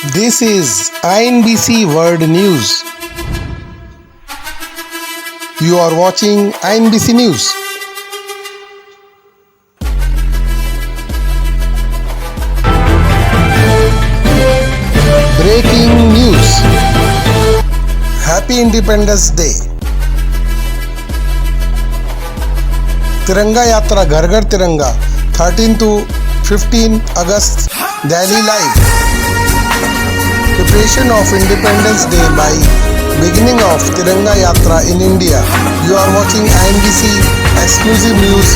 This is INBC World News. You are watching INBC News. Breaking news. Happy Independence Day. तिरंगा यात्रा घर घर तिरंगा 13 to 15 August Delhi live. Preparation of Independence Day by beginning of Tiranga Yatra in India. You are watching INBC exclusive news.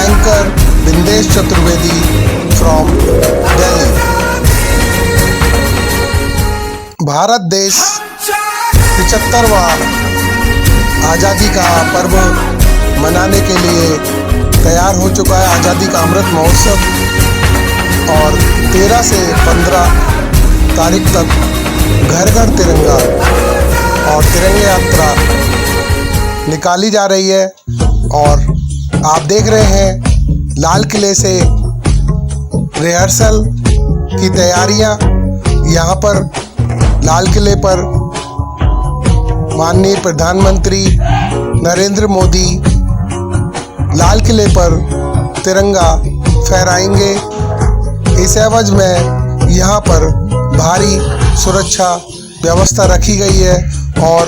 Anchor Bindesh Chaturvedi from Delhi. Bharat देश 75वां आज़ादी का पर्व मनाने के लिए तैयार हो चुका है। आज़ादी का अमृत महोत्सव और 13 से 15 तारीख तक घर घर तिरंगा और तिरंगा यात्रा निकाली जा रही है। और आप देख रहे हैं लाल किले से रिहर्सल की तैयारियां। यहाँ पर लाल किले पर माननीय प्रधानमंत्री नरेंद्र मोदी लाल किले पर तिरंगा फहराएंगे। इस एवज में यहाँ पर भारी सुरक्षा व्यवस्था रखी गई है और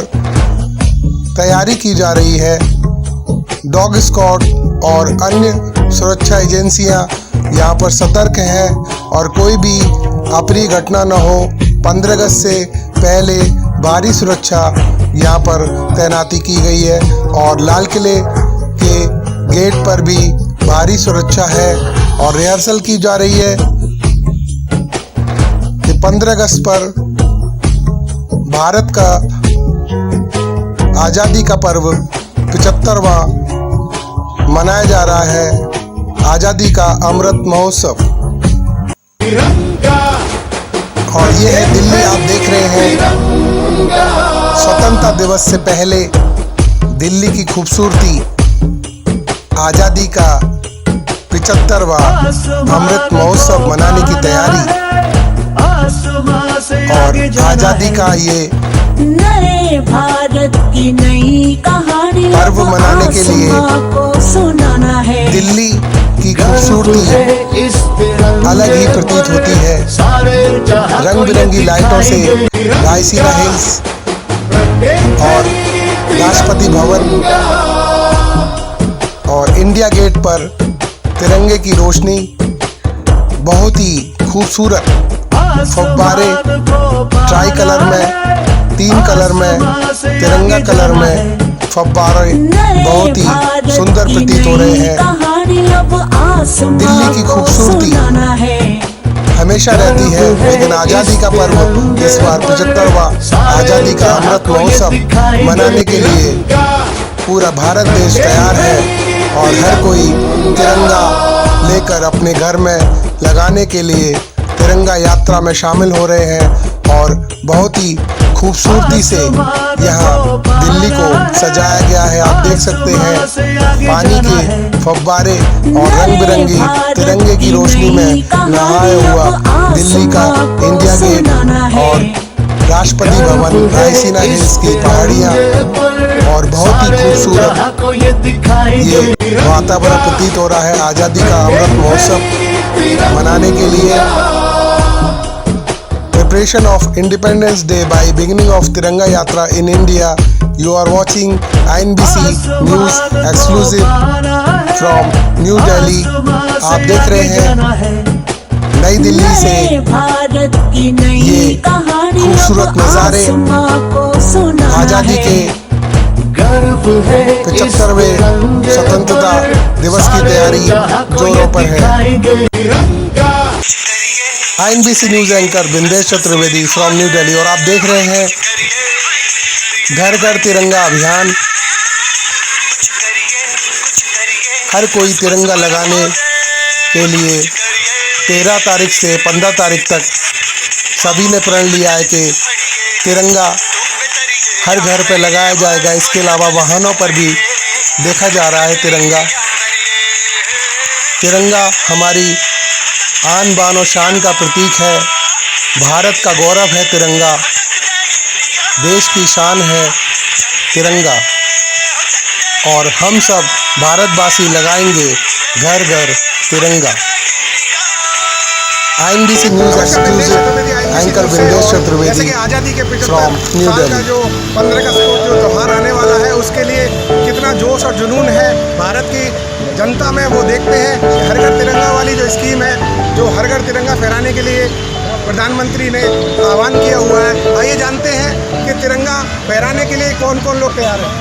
तैयारी की जा रही है। डॉग स्क्वाड और अन्य सुरक्षा एजेंसियां यहाँ पर सतर्क हैं और कोई भी अप्रिय घटना न हो। 15 अगस्त से पहले भारी सुरक्षा यहाँ पर तैनाती की गई है और लाल किले के गेट पर भी भारी सुरक्षा है और रिहर्सल की जा रही है कि 15 अगस्त पर भारत का आज़ादी का पर्व 75वां मनाया जा रहा है। आज़ादी का अमृत महोत्सव। और ये है दिल्ली, आप देख रहे हैं स्वतंत्रता दिवस से पहले दिल्ली की खूबसूरती। आज़ादी का 75वां अमृत महोत्सव मनाने की तैयारी और आज़ादी का ये नए भारत की नई कहानी पर्व मनाने के लिए सुनाना है। दिल्ली की खूबसूरती अलग ही प्रतीत होती है। रंग बिरंगी लाइटों से रायसीना हिल्स और राष्ट्रपति भवन और इंडिया गेट पर तिरंगे की रोशनी बहुत ही खूबसूरत फव्वारे ट्राई कलर में 3 कलर में तिरंगा कलर में फव्वारे बहुत ही सुंदर प्रतीत हो रहे हैं। दिल्ली की खूबसूरती हमेशा रहती है, लेकिन आज़ादी का पर्व इस बार 75वां आज़ादी का अमृत महोत्सव मनाने के लिए पूरा भारत देश तैयार है और हर कोई तिरंगा लेकर अपने घर में लगाने के लिए तिरंगा यात्रा में शामिल हो रहे हैं। और बहुत ही खूबसूरती से यहाँ दिल्ली को सजाया गया है। आप देख सकते हैं पानी के फव्वारे और रंग बिरंगी तिरंगे की रोशनी में नहाया हुआ दिल्ली का इंडिया गेट और राष्ट्रपति भवन, रायसीना हिल्स की पहाड़ियाँ और बहुत ही खूबसूरत ये वातावरण प्रतीत हो रहा है। आज़ादी का अमृत महोत्सव मनाने के लिए Preparation of Independence Day by beginning of Tiranga Yatra in India. You are watching INBC News exclusive from New Delhi. आप देख रहे हैं नई दिल्ली से ये खूबसूरत नज़ारे आज़ादी के 75वें स्वतंत्रता दिवस की तैयारी जोरों पर है। INBC news anchor Bindesh Chaturvedi from new Delhi. और आप देख रहे हैं घर घर तिरंगा अभियान। हर कोई तिरंगा लगाने के लिए 13 तारीख से 15 तारीख तक सभी ने प्रण लिया है कि तिरंगा हर घर पर लगाया जाएगा। इसके अलावा वाहनों पर भी देखा जा रहा है तिरंगा। तिरंगा हमारी आन बान और शान का प्रतीक है भारत का गौरव है तिरंगा, देश की शान है तिरंगा, और हम सब भारतवासी लगाएंगे घर घर तिरंगा। INBC news exclusive anchor Vindesh Chaturvedi आज़ादी के फ्रॉम न्यू साल का दिल्ली। जो 15 अगस्त को जो त्यौहार आने वाला है, उसके लिए कितना जोश और जुनून है भारत की जनता में, वो देखते हैं कि हर घर तिरंगा वाली जो स्कीम है, जो हर घर तिरंगा फहराने के लिए प्रधानमंत्री ने आह्वान किया हुआ है। आइए जानते हैं कि तिरंगा फहराने के लिए कौन कौन लोग तैयार हैं।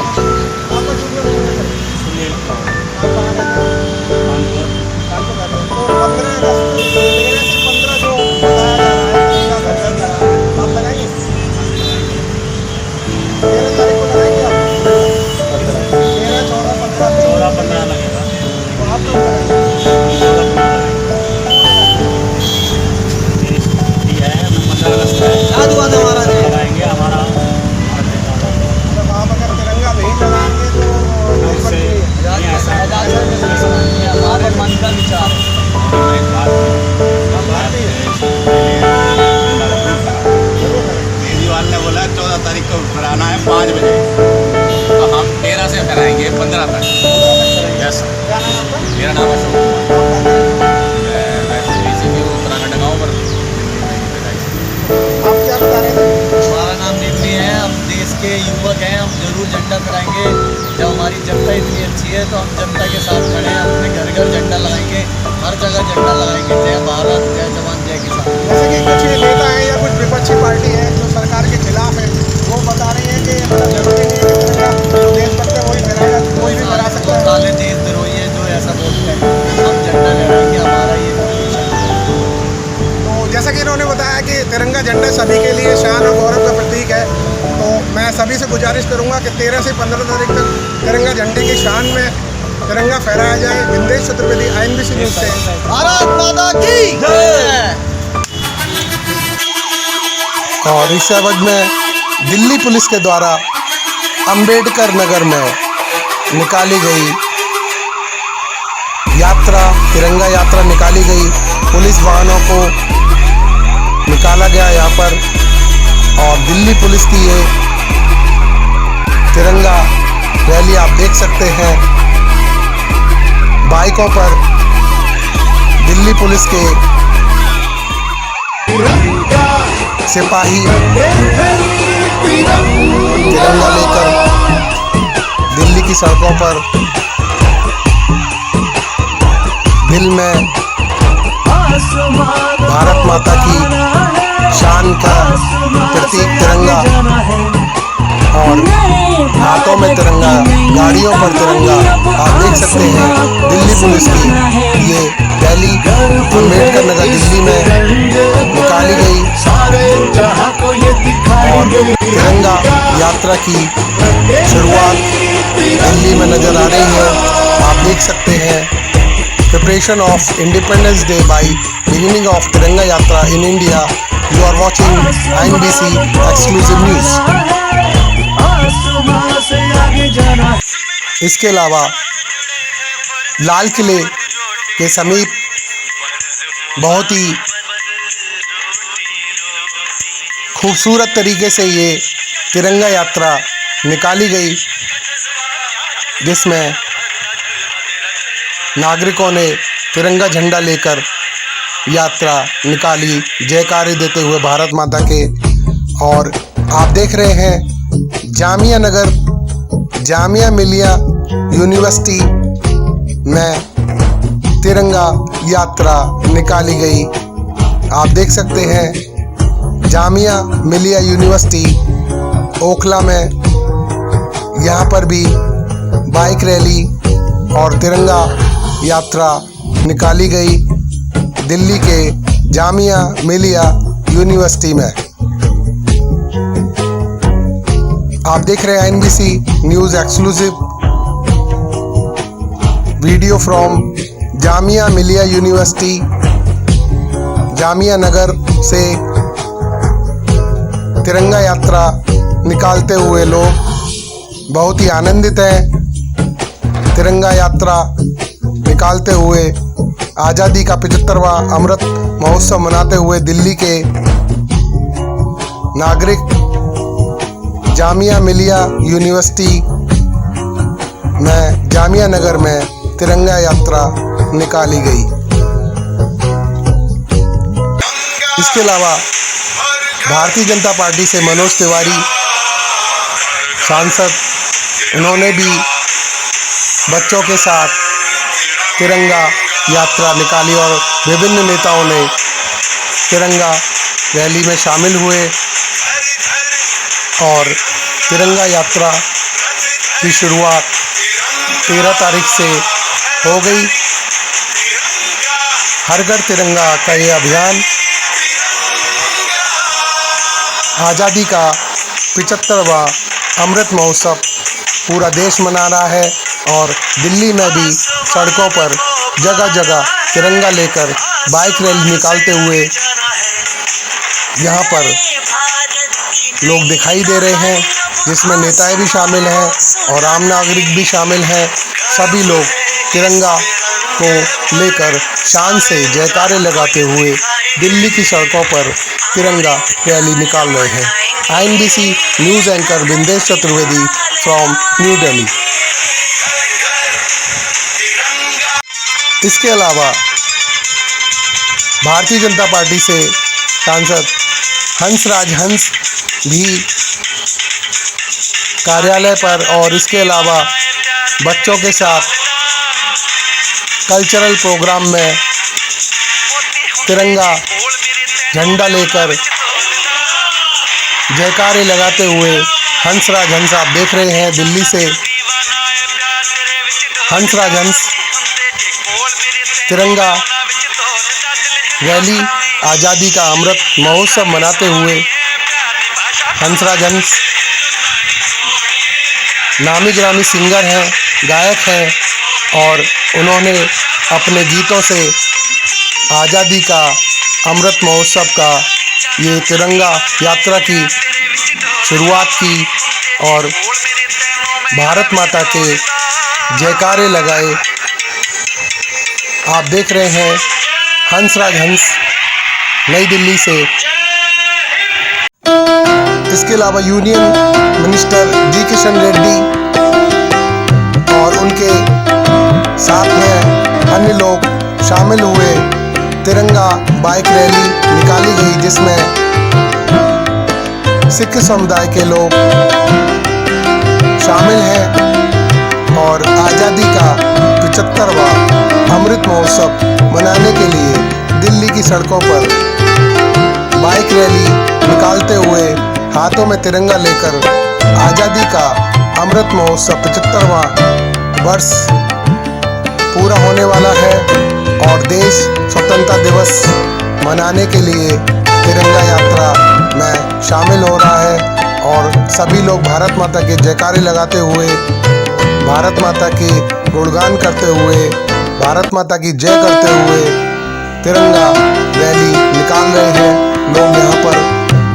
केजरीवाल ने बोला 14 तारीख को फहराना है 5 बजे, तो हम 13 से फहराएंगे 15 तक। यस, मेरा नाम अशोक कुमार, मैं BJP उत्तराखंड गाँव पर। आप क्या बता रहे थे? हमारा नाम निम्मी है। हम देश के युवक हैं, हम जरूर झंडा फहराएंगे। जब हमारी जनता इतनी अच्छी है तो हम जनता के साथ खड़े हैं, अपने घर घर झंडा लगाएंगे, हर जगह झंडा लगाएंगे। जय भारत, जय जवान, जय किसान। जैसे कि कुछ नेता हैं या कुछ विपक्षी पार्टी है जो सरकार के खिलाफ है, वो बता रही है कि जरूरी नहीं है कि तिरंगा जो देशभक्त है वही फहराएगा, कोई भी फहरा सकता है। साले देशद्रोही है जो ऐसा बोलते हैं। हम झंडा लहराएंगे, हमारा ये तो जैसा कि इन्होंने बताया कि तिरंगा झंडा सभी के लिए शान और गौरव का प्रतीक है, तो मैं सभी से गुजारिश करूंगा कि 13 से 15 तारीख तक तिरंगा झंडे की शान में तिरंगा फहराया जाए। विंदेश चतुर्वेदी, INBC न्यूज से। भारत माता की जय। और इस एवज में दिल्ली पुलिस के द्वारा अंबेडकर नगर में निकाली गई यात्रा, तिरंगा यात्रा निकाली गई। पुलिस वाहनों को निकाला गया यहाँ पर, और दिल्ली पुलिस की ये तिरंगा रैली आप देख सकते हैं। बाइकों पर दिल्ली पुलिस के सिपाही तिरंगा लेकर दिल्ली की सड़कों पर दिल में भारत माता की शान का प्रतीक तिरंगा, और हाथों में तिरंगा, गाड़ियों पर तिरंगा आप देख सकते हैं। दिल्ली पुलिस की ये रैली अंबेडकर नगर दिल्ली में निकाली गई, और तिरंगा यात्रा की शुरुआत दिल्ली में नजर आ रही है। आप देख सकते हैं preparation of independence day by beginning of Tiranga Yatra in India. You are watching INBC exclusive news. इसके अलावा लाल किले के समीप बहुत ही खूबसूरत तरीके से ये तिरंगा यात्रा निकाली गई, जिसमें नागरिकों ने तिरंगा झंडा लेकर यात्रा निकाली, जयकारे देते हुए भारत माता के। और आप देख रहे हैं जामिया नगर, जामिया मिलिया यूनिवर्सिटी में तिरंगा यात्रा निकाली गई। आप देख सकते हैं जामिया मिलिया यूनिवर्सिटी ओखला में, यहाँ पर भी बाइक रैली और तिरंगा यात्रा निकाली गई दिल्ली के जामिया मिलिया यूनिवर्सिटी में। आप देख रहे हैं INBC news exclusive video from Jamia Millia university, Jamia Nagar से तिरंगा यात्रा निकालते हुए लोग बहुत ही आनंदित हैं। तिरंगा यात्रा निकालते हुए आज़ादी का 75वां अमृत महोत्सव मनाते हुए दिल्ली के नागरिक जामिया मिलिया यूनिवर्सिटी में जामिया नगर में तिरंगा यात्रा निकाली गई। इसके अलावा भारतीय जनता पार्टी से मनोज तिवारी सांसद, उन्होंने भी बच्चों के साथ तिरंगा यात्रा निकाली और विभिन्न नेताओं ने तिरंगा रैली में शामिल हुए और तिरंगा यात्रा की शुरुआत 13 तारीख से हो गई। हर घर तिरंगा का ये अभियान आज़ादी का 75वां अमृत महोत्सव पूरा देश मना रहा है और दिल्ली में भी सड़कों पर जगह जगह तिरंगा लेकर बाइक रैली निकालते हुए यहाँ पर लोग दिखाई दे रहे हैं, जिसमें नेताएं भी शामिल हैं और आम नागरिक भी शामिल हैं। सभी लोग तिरंगा को लेकर शान से जयकारे लगाते हुए दिल्ली की सड़कों पर तिरंगा रैली निकाल रहे हैं। INBC news anchor Bindesh Chaturvedi from new Delhi. इसके अलावा भारतीय जनता पार्टी से सांसद हंसराज हंस भी कार्यालय पर और इसके अलावा बच्चों के साथ कल्चरल प्रोग्राम में तिरंगा झंडा लेकर जयकारे लगाते हुए हंसराज हंस आप देख रहे हैं दिल्ली से। हंसराज हंस तिरंगा रैली आज़ादी का अमृत महोत्सव मनाते हुए हंसराज हंस नामी गिरामी सिंगर हैं, गायक हैं और उन्होंने अपने गीतों से आज़ादी का अमृत महोत्सव का ये तिरंगा यात्रा की शुरुआत की और भारत माता के जयकारे लगाए। आप देख रहे हैं हंसराज हंस नई दिल्ली से। इसके अलावा यूनियन मिनिस्टर जी किशन रेड्डी और उनके साथ में अन्य लोग शामिल हुए। तिरंगा बाइक रैली निकाली गई जिसमें सिख समुदाय के लोग शामिल हैं और आज़ादी का 75वां अमृत महोत्सव मनाने के लिए दिल्ली की सड़कों पर बाइक रैली निकालते हुए हाथों में तिरंगा लेकर आज़ादी का अमृत महोत्सव 75वां वर्ष पूरा होने वाला है और देश स्वतंत्रता दिवस मनाने के लिए तिरंगा यात्रा में शामिल हो रहा है और सभी लोग भारत माता के जयकारे लगाते हुए, भारत माता के गुणगान करते हुए, भारत माता की जय करते हुए तिरंगा रैली निकाल रहे हैं। लोग यहाँ पर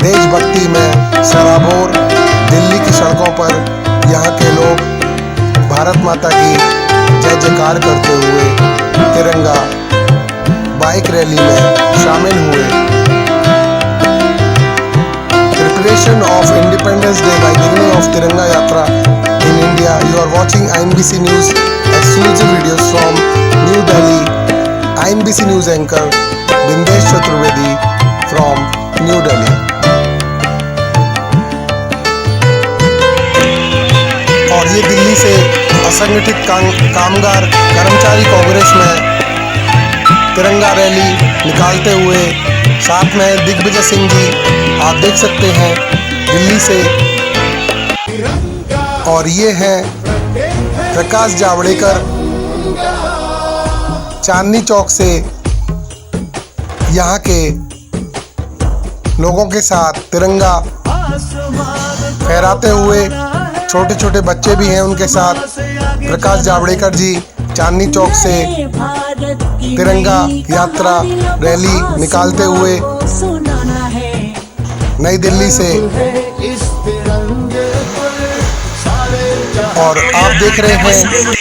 देशभक्ति में सराबोर दिल्ली की सड़कों पर यहाँ के लोग भारत माता की जय जयकार करते हुए तिरंगा बाइक रैली में शामिल हुए। Preparation of Independence Day by beginning of Tiranga Yatra in India. You are watching INBC News exclusive videos from New Delhi. INBC News anchor Bindesh Chaturvedi from New Delhi. और ये दिल्ली से असंगठित कामगार कर्मचारी कांग्रेस में तिरंगा रैली निकालते हुए साथ में दिग्विजय सिंह जी आप देख सकते हैं दिल्ली से। और ये हैं प्रकाश जावड़ेकर चांदनी चौक से यहाँ के लोगों के साथ तिरंगा फहराते हुए। छोटे छोटे बच्चे भी हैं उनके साथ। प्रकाश जावड़ेकर जी चांदनी चौक से तिरंगा यात्रा रैली निकालते हुए नई दिल्ली से। और आप देख रहे हैं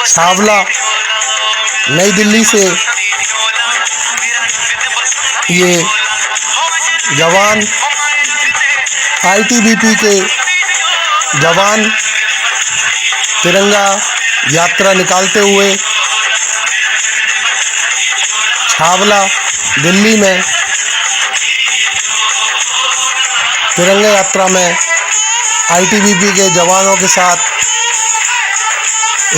छावला नई दिल्ली से ये जवान, आईटीबीपी के जवान तिरंगा यात्रा निकालते हुए छावला दिल्ली में तिरंगा यात्रा में आईटीबीपी के जवानों के साथ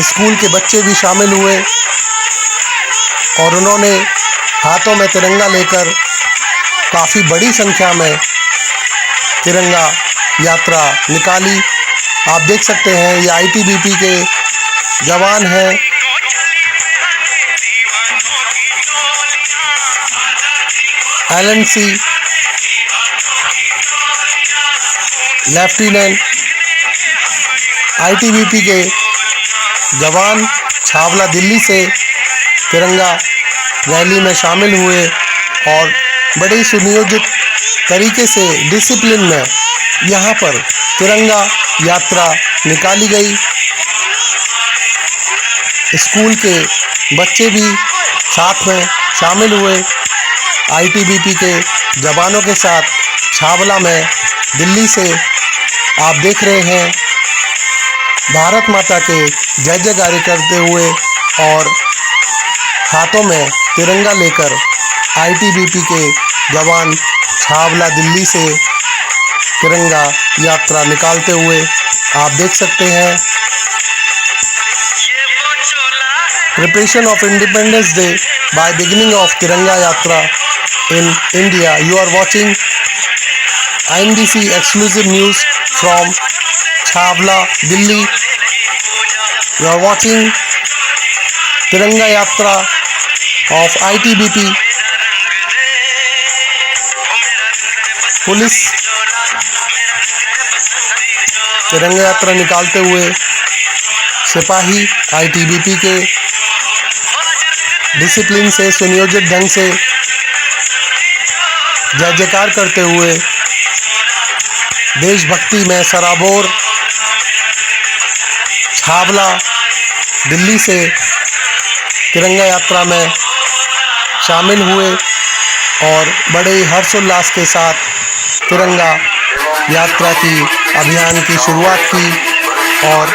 स्कूल के बच्चे भी शामिल हुए और उन्होंने हाथों में तिरंगा लेकर काफ़ी बड़ी संख्या में तिरंगा यात्रा निकाली। आप देख सकते हैं ये आईटीबीपी के जवान हैं। एलएनसी लेफ्टिनेंट आईटीबीपी के जवान छावला दिल्ली से तिरंगा रैली में शामिल हुए और बड़े सुनियोजित तरीके से डिसिप्लिन में यहाँ पर तिरंगा यात्रा निकाली गई। स्कूल के बच्चे भी साथ में शामिल हुए आईटीबीपी के जवानों के साथ छावला में दिल्ली से। आप देख रहे हैं भारत माता के जय जयकारे करते हुए और हाथों में तिरंगा लेकर आईटीबीपी के जवान छावला दिल्ली से तिरंगा यात्रा निकालते हुए आप देख सकते हैं। Preparation of independence day by beginning of Tiranga Yatra in India. You are watching INBC exclusive news from Chhawla Delhi. You are watching तिरंगा यात्रा of ITBP। पुलिस तिरंगा यात्रा निकालते हुए सिपाही ITBP के डिसिप्लिन से सुनियोजित ढंग से जय जयकार करते हुए देशभक्ति में सराबोर छावला दिल्ली से तिरंगा यात्रा में शामिल हुए और बड़े हर्षोल्लास के साथ तिरंगा यात्रा की अभियान की शुरुआत की और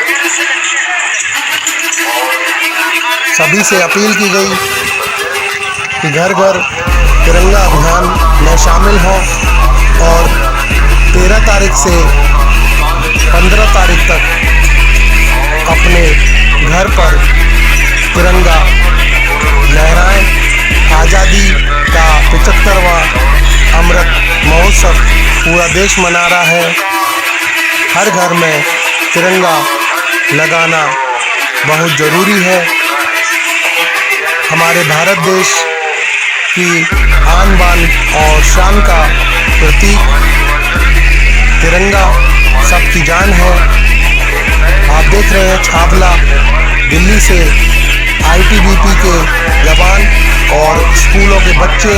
सभी से अपील की गई कि घर घर तिरंगा अभियान में शामिल हों और 13 तारीख से 15 तारीख तक अपने घर पर तिरंगा लहराएं। आज़ादी का 75वां अमृत महोत्सव पूरा देश मना रहा है। हर घर में तिरंगा लगाना बहुत ज़रूरी है। हमारे भारत देश की आन बान और शान का प्रतीक तिरंगा सबकी जान है। आप देख रहे हैं छावला दिल्ली से आईटीबीपी के जवान और स्कूलों के बच्चे,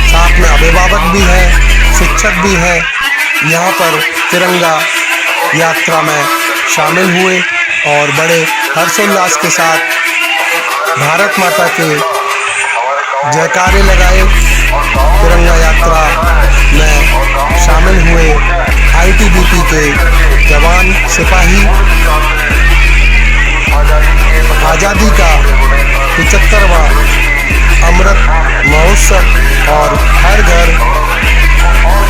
साथ में अभिभावक भी हैं, शिक्षक भी हैं, यहाँ पर तिरंगा यात्रा में शामिल हुए और बड़े हर्षोल्लास के साथ भारत माता के जयकारे लगाए। तिरंगा यात्रा में शामिल हुए आईटीबीपी के जवान सिपाही। आज़ादी का 75वां अमृत महोत्सव और हर घर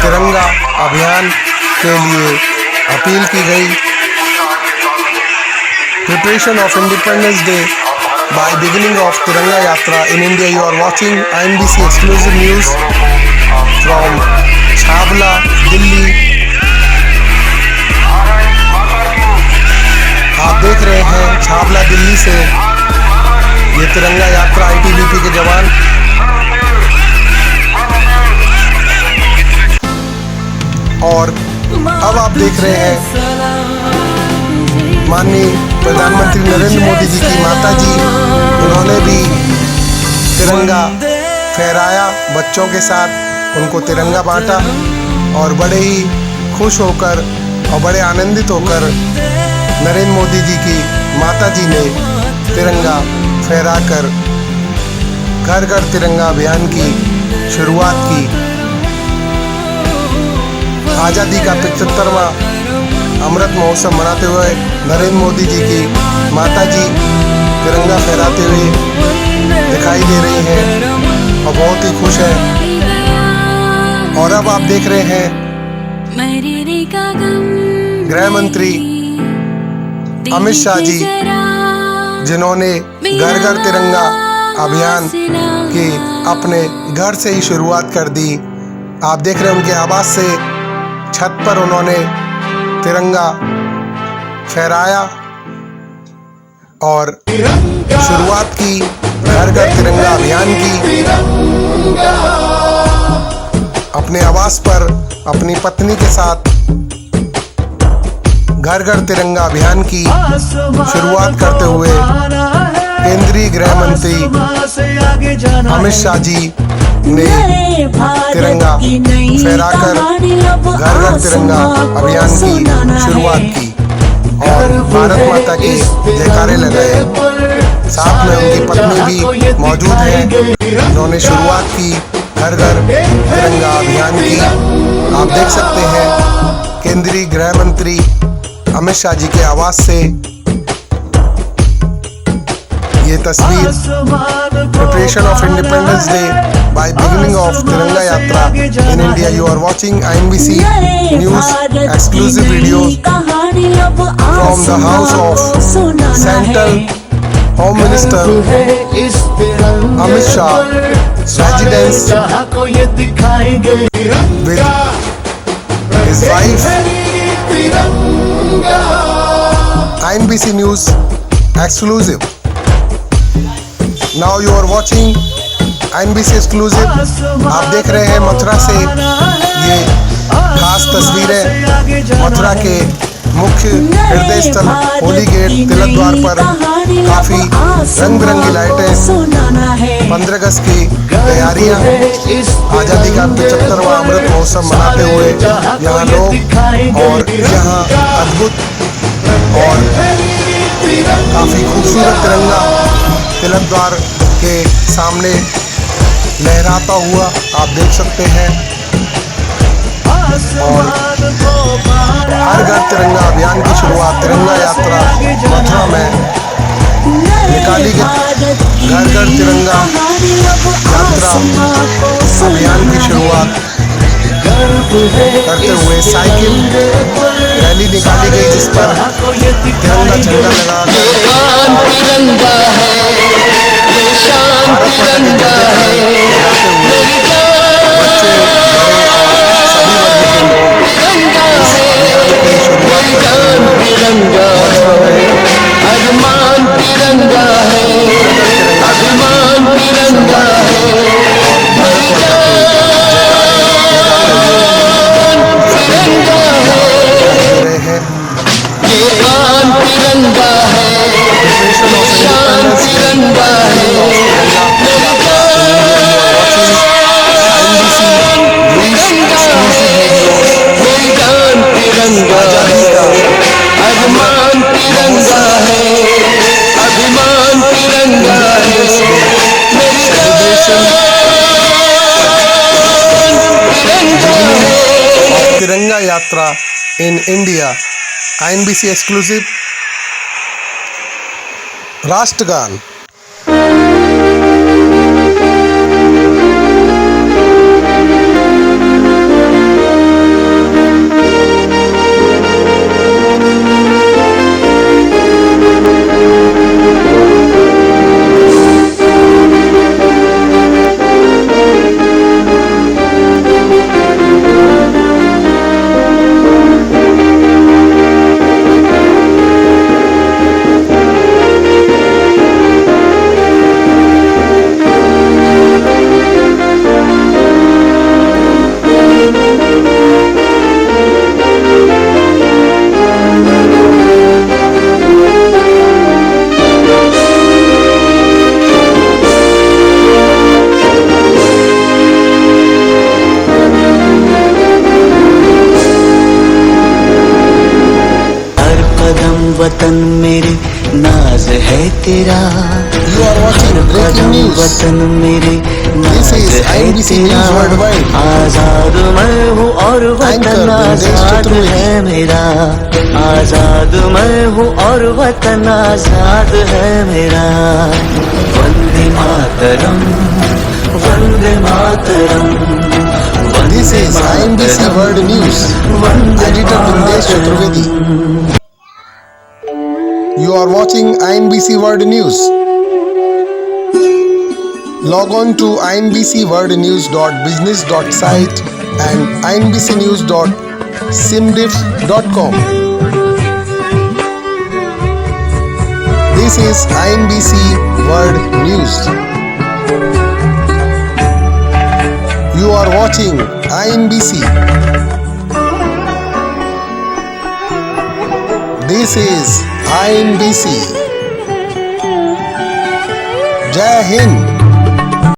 तिरंगा अभियान के लिए अपील की गई। Preparation of independence day by beginning of Tiranga Yatra in India. You are watching INBC exclusive news from Chhawla Delhi. आप देख रहे हैं छावला दिल्ली से ये तिरंगा यात्रा आईटीबीपी के जवान। और अब आप देख रहे हैं माननीय प्रधानमंत्री नरेंद्र मोदी जी की माता जी, उन्होंने भी तिरंगा फहराया बच्चों के साथ, उनको तिरंगा बांटा और बड़े ही खुश होकर और बड़े आनंदित होकर नरेंद्र मोदी जी की माता जी ने तिरंगा फहराकर घर घर तिरंगा अभियान की शुरुआत की। आज़ादी का 75वां अमृत महोत्सव मनाते हुए नरेंद्र मोदी जी की माता जी तिरंगा फहराते हुए दिखाई दे रही हैं और बहुत ही खुश है। और अब आप देख रहे हैं गृह मंत्री अमित शाह जी, जिन्होंने घर घर तिरंगा अभियान की अपने घर से ही शुरुआत कर दी। आप देख रहे हैं उनके आवाज से छत पर उन्होंने तिरंगा फहराया और शुरुआत की घर घर तिरंगा अभियान की। अपने आवास पर अपनी पत्नी के साथ घर घर तिरंगा अभियान की शुरुआत करते हुए केंद्रीय गृह मंत्री अमित शाह जी ने तिरंगा फहराकर घर घर तिरंगा अभियान की शुरुआत की और भारत माता के जयकारे लगाए। साथ में उनकी पत्नी भी मौजूद हैं, उन्होंने शुरुआत की घर घर तिरंगा अभियान की। आप देख सकते हैं केंद्रीय गृह मंत्री अमित शाह जी के आवाज से ये तस्वीर preparation of independence day by beginning of Tiranga Yatra in India. You are watching INBC news exclusive videos from the house of central home minister Amit Shah residence with his wife। INBC News exclusive। Now you are watching INBC exclusive। आप देख रहे हैं मथुरा से ये खास तस्वीरें। मथुरा के मुख्य हृदय स्थल होली गेट तिलक द्वार पर काफी रंग बिरंगी लाइटें, 15 अगस्त की तैयारियां, आज़ादी का 75वां अमृत महोत्सव मनाते हुए यहाँ लोग और यहाँ अद्भुत और काफी खूबसूरत तिरंगा तिलक द्वार के सामने लहराता हुआ आप देख सकते हैं। और हर घर तिरंगा अभियान की शुरुआत तिरंगा यात्रा मथुरा में निकाली गई। घर घर तिरंगा यात्रा अभियान की शुरुआत करते हुए साइकिल रैली निकाली गई, जिस पर तिरंगा झंडा लगाकर तिरंगा Yatra in India. INBC exclusive राष्ट्रगान। वतन मेरे नाज है तेरा, You are watching breaking news. वतन मेरे This is INBC News Worldwide. आजाद मैं हूँ और वतन Anchor Bindesh आजाद Chaturvedi. है मेरा, आजाद मैं हूँ और वतन आजाद है मेरा। Vande Mataram, Vande Mataram. This is INBC World News. Editor Bindesh Chaturvedi. You are watching INBC World News. Log on to inbcworldnews.business.site and inbcnews.simdiff.com. This is INBC World News. You are watching INBC. This is INBC. Jai Hind.